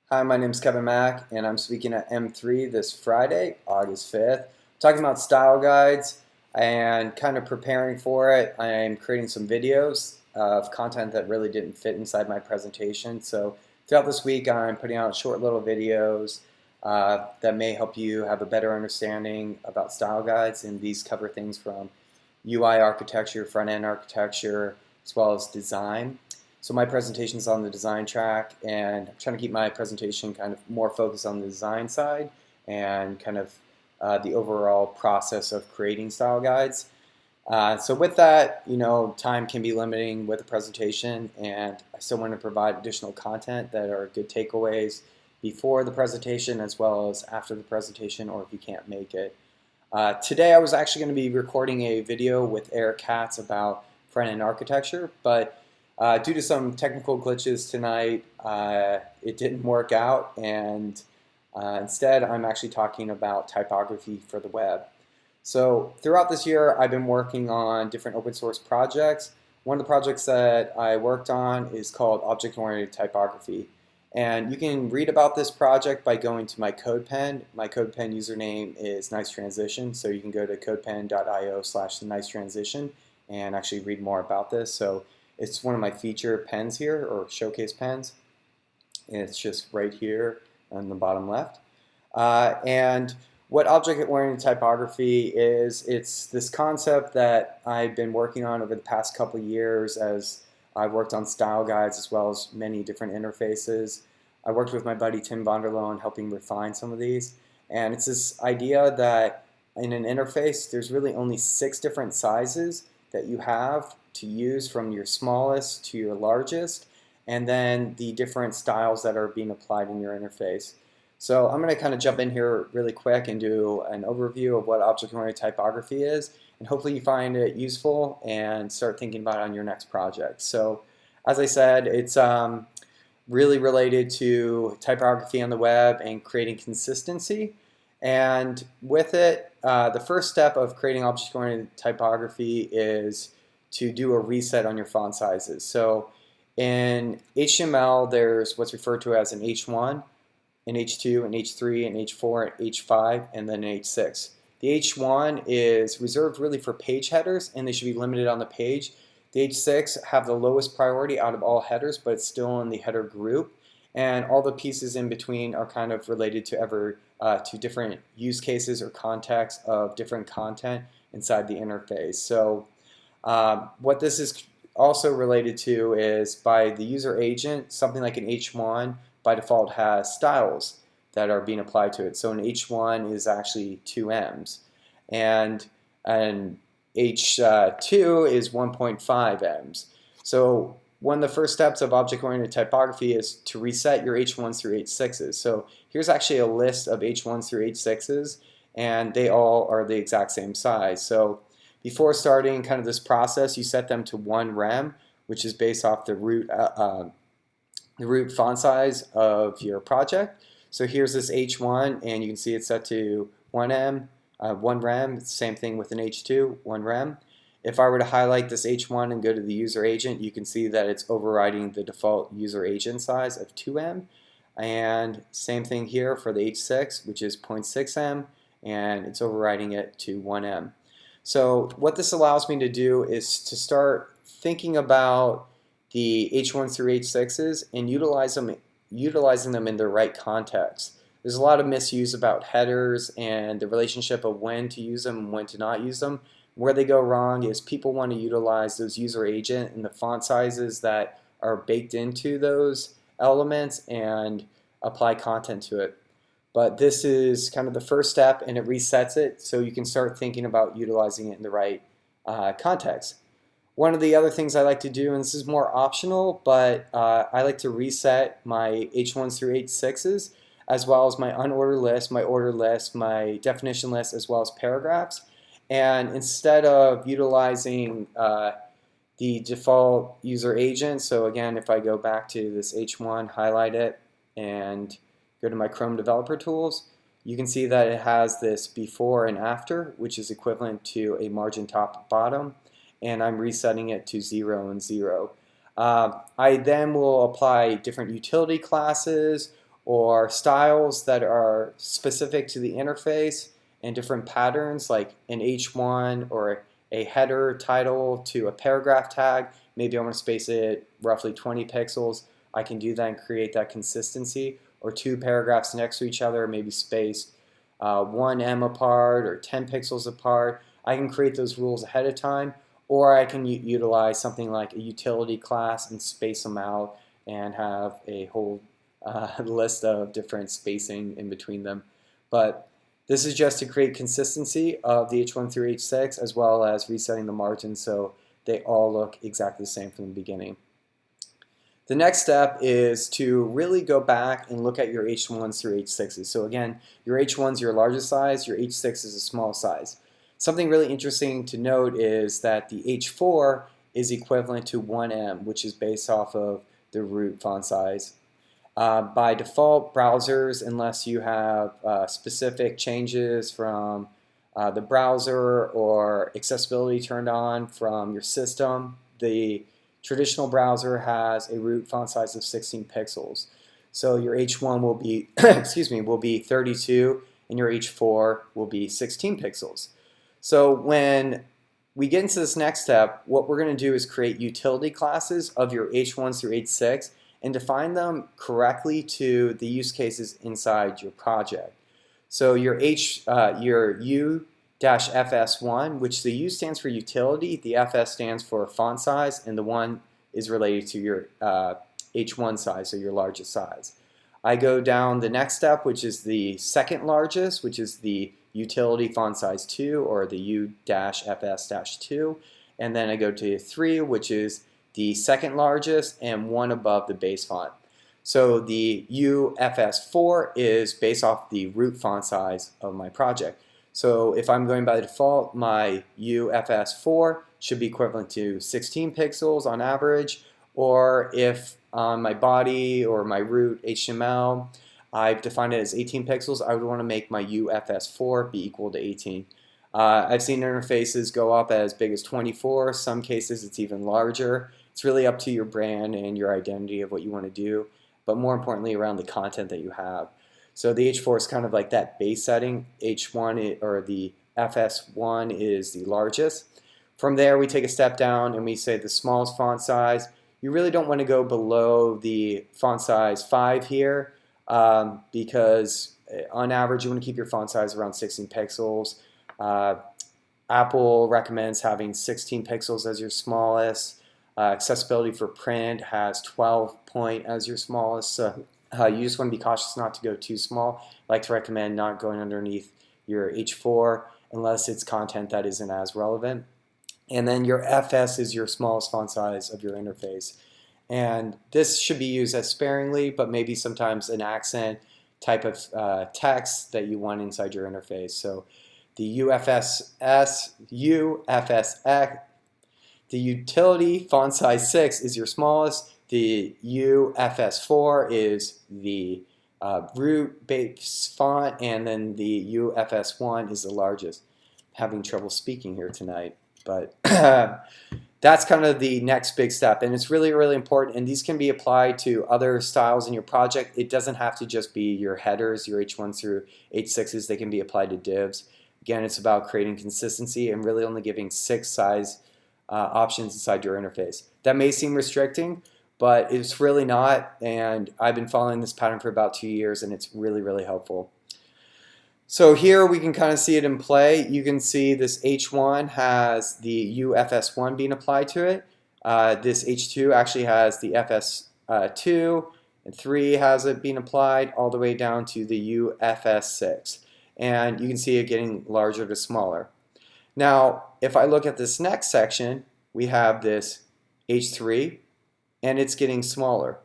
Hi, my name is Kevin Mack, and I'm speaking at M3 this Friday, August 5th. Talking about style guides and kind of preparing for it. I'm creating some videos of content that really didn't fit inside my presentation. So throughout this week, I'm putting out short little videos that may help you have a better understanding about style guides, and these cover things from UI architecture, front-end architecture, as well as design. So my presentation is on the design track, and I'm trying to keep my presentation kind of more focused on the design side and kind of the overall process of creating style guides. So with that, time can be limiting with a presentation, and I still want to provide additional content that are good takeaways before the presentation as well as after the presentation, or if you can't make it. Today I was actually going to be recording a video with Eric Katz about front-end architecture, but due to some technical glitches tonight, it didn't work out, and instead I'm actually talking about typography for the web. So throughout this year, I've been working on different open source projects. One of the projects that I worked on is called Object-Oriented Typography. And you can read about this project by going to my CodePen. My CodePen username is Nice Transition, so you can go to codepen.io/the-nice-transition and actually read more about this. So it's one of my feature pens here, or showcase pens. And it's just right here on the bottom left. And what object-oriented typography is, it's this concept that I've been working on over the past couple of years as I've worked on style guides as well as many different interfaces. I worked with my buddy Tim Vonderlo on helping refine some of these. And it's this idea that in an interface, there's really only 6 different sizes that you have to use, from your smallest to your largest, and then the different styles that are being applied in your interface. So I'm going to kind of jump in here really quick and do an overview of what object-oriented typography is, and hopefully you find it useful and start thinking about it on your next project. So as I said, it's really related to typography on the web and creating consistency. And with it, the first step of creating object-oriented typography is to do a reset on your font sizes. So in HTML, there's what's referred to as an H1, an H2, an H3, an H4, an H5, and then an H6. The H1 is reserved really for page headers, and they should be limited on the page. The H6 have the lowest priority out of all headers, but it's still in the header group. And all the pieces in between are kind of related to different use cases or contexts of different content inside the interface. So what this is also related to is, by the user agent, something like an H1 by default has styles that are being applied to it. So an H1 is actually 2 M's, and an H2 is 1.5 M's. So one of the first steps of object-oriented typography is to reset your H1s through H6s. So here's actually a list of H1s through H6s, and they all are the exact same size. So before starting kind of this process, you set them to 1 rem, which is based off the root font size of your project. So here's this H1, and you can see it's set to 1 rem. Same thing with an H2, 1 rem. If I were to highlight this H1 and go to the user agent, you can see that it's overriding the default user agent size of 2M. And same thing here for the H6, which is 0.6 M, and it's overriding it to 1 M. So what this allows me to do is to start thinking about the H1s through H6s and utilizing them in their right context. There's a lot of misuse about headers and the relationship of when to use them and when to not use them. Where they go wrong is people want to utilize those user agent and the font sizes that are baked into those elements and apply content to it. But this is kind of the first step, and it resets it so you can start thinking about utilizing it in the right context. One of the other things I like to do, and this is more optional, but I like to reset my H1s through H6s, as well as my unordered list, my ordered list, my definition list, as well as paragraphs. And instead of utilizing the default user agent, so again, if I go back to this H1, highlight it, and go to my Chrome Developer Tools, you can see that it has this before and after, which is equivalent to a margin top bottom, and I'm resetting it to 0 and 0. I then will apply different utility classes or styles that are specific to the interface and different patterns like an H1 or a header title to a paragraph tag. Maybe I want to space it roughly 20 pixels. I can do that and create that consistency. Or two paragraphs next to each other, maybe spaced 1 em apart or 10 pixels apart. I can create those rules ahead of time, or I can utilize something like a utility class and space them out and have a whole list of different spacing in between them. But this is just to create consistency of the H1 through H6, as well as resetting the margins so they all look exactly the same from the beginning. The next step is to really go back and look at your H1s through H6s. So again, your H1 is your largest size, your H6 is a small size. Something really interesting to note is that the H4 is equivalent to 1em, which is based off of the root font size. By default, browsers, unless you have specific changes from the browser or accessibility turned on from your system, the traditional browser has a root font size of 16 pixels. So your H1 will be, will be 32, and your H4 will be 16 pixels. So when we get into this next step, what we're going to do is create utility classes of your H1 through H6 and define them correctly to the use cases inside your project. So your U-FS1, which the U stands for utility, the FS stands for font size, and the 1 is related to your H1 size, so your largest size. I go down the next step, which is the second largest, which is the utility font size 2, or the U-FS-2, and then I go to 3, which is the second largest and one above the base font. So the UFS4 is based off the root font size of my project. So if I'm going by default, my UFS4 should be equivalent to 16 pixels on average, or if on my body or my root HTML I've defined it as 18 pixels, I would want to make my UFS4 be equal to 18. I've seen interfaces go up as big as 24. Some cases it's even larger. It's really up to your brand and your identity of what you want to do, but more importantly around the content that you have. So the H4 is kind of like that base setting. H1 or the FS1 is the largest. From there we take a step down and we say the smallest font size. You really don't want to go below the font size 5 here because on average you want to keep your font size around 16 pixels. Apple recommends having 16 pixels as your smallest. Accessibility for print has 12 point as your smallest. So you just want to be cautious not to go too small. I like to recommend not going underneath your H4 unless it's content that isn't as relevant. And then your FS is your smallest font size of your interface. And this should be used as sparingly, but maybe sometimes an accent type of text that you want inside your interface. So the UFSX, the utility font size 6 is your smallest. The UFS4 is the root base font, and then the UFS1 is the largest. Having trouble speaking here tonight, but that's kind of the next big step, and it's really, really important, and these can be applied to other styles in your project. It doesn't have to just be your headers, your H1 through H6s. They can be applied to divs. Again, it's about creating consistency and really only giving 6 size options inside your interface. That may seem restricting, but it's really not, and I've been following this pattern for about 2 years, and it's really, really helpful. So here we can kind of see it in play. You can see this H1 has the UFS1 being applied to it. This H2 actually has the FS2, and 3 has it being applied all the way down to the UFS6. And you can see it getting larger to smaller. Now, if I look at this next section, we have this H3, and it's getting smaller.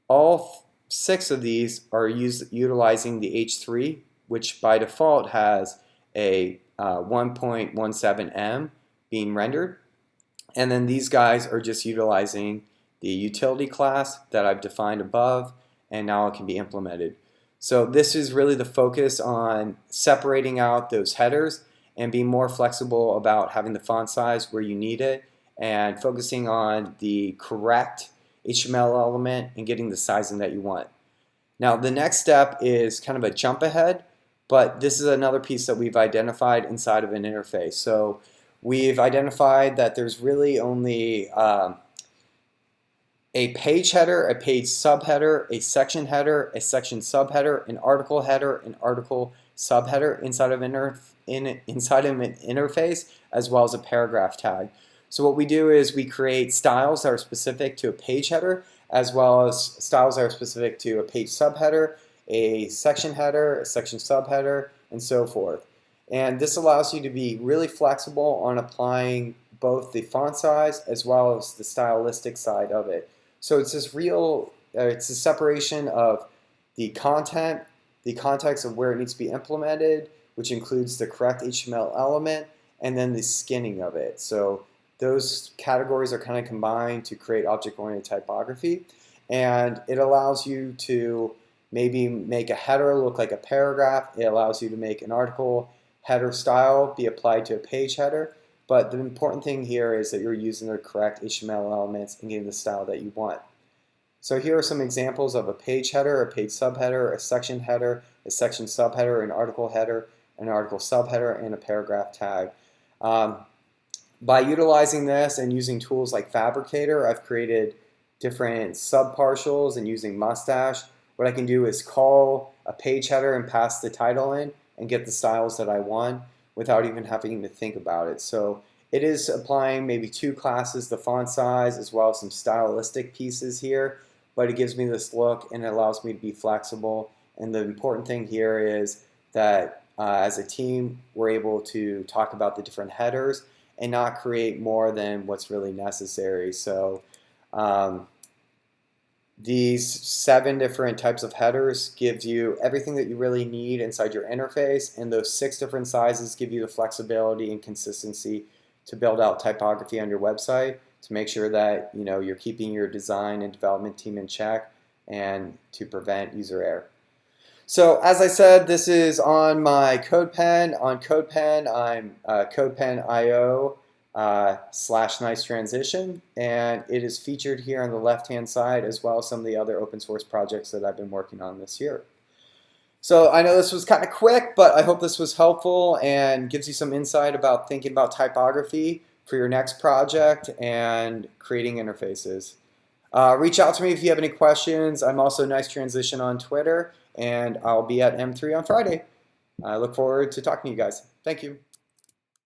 All 6 of these are utilizing the H3, which by default has a 1.17em being rendered. And then these guys are just utilizing the utility class that I've defined above, and now it can be implemented. So this is really the focus on separating out those headers and being more flexible about having the font size where you need it, and focusing on the correct HTML element and getting the sizing that you want. Now the next step is kind of a jump ahead, but this is another piece that we've identified inside of an interface. So we've identified that there's really only a page header, a page subheader, a section subheader, an article header, an article subheader inside of an interface, as well as a paragraph tag. So what we do is we create styles that are specific to a page header, as well as styles that are specific to a page subheader, a section header, a section subheader, and so forth. And this allows you to be really flexible on applying both the font size as well as the stylistic side of it. So it's this it's a separation of the content, the context of where it needs to be implemented, which includes the correct HTML element, and then the skinning of it. So those categories are kind of combined to create object-oriented typography, and it allows you to maybe make a header look like a paragraph. It allows you to make an article header style be applied to a page header, but the important thing here is that you're using the correct HTML elements and getting the style that you want. So here are some examples of a page header, a page subheader, a section subheader, an article header, an article subheader, and a paragraph tag. By utilizing this and using tools like Fabricator, I've created different subpartials, and using Mustache, what I can do is call a page header and pass the title in and get the styles that I want without even having to think about it. So it is applying maybe two classes, the font size as well as some stylistic pieces here, but it gives me this look and it allows me to be flexible. And the important thing here is that as a team, we're able to talk about the different headers and not create more than what's really necessary. So these 7 different types of headers gives you everything that you really need inside your interface, and those 6 different sizes give you the flexibility and consistency to build out typography on your website to make sure that you're keeping your design and development team in check and to prevent user error. So as I said, this is on my CodePen. On CodePen, I'm CodePen.io /nice transition, and it is featured here on the left-hand side as well as some of the other open source projects that I've been working on this year. So I know this was kind of quick, but I hope this was helpful and gives you some insight about thinking about typography for your next project and creating interfaces. Reach out to me if you have any questions. I'm also Nice Transition on Twitter, and I'll be at M3 on Friday. I look forward to talking to you guys. Thank you.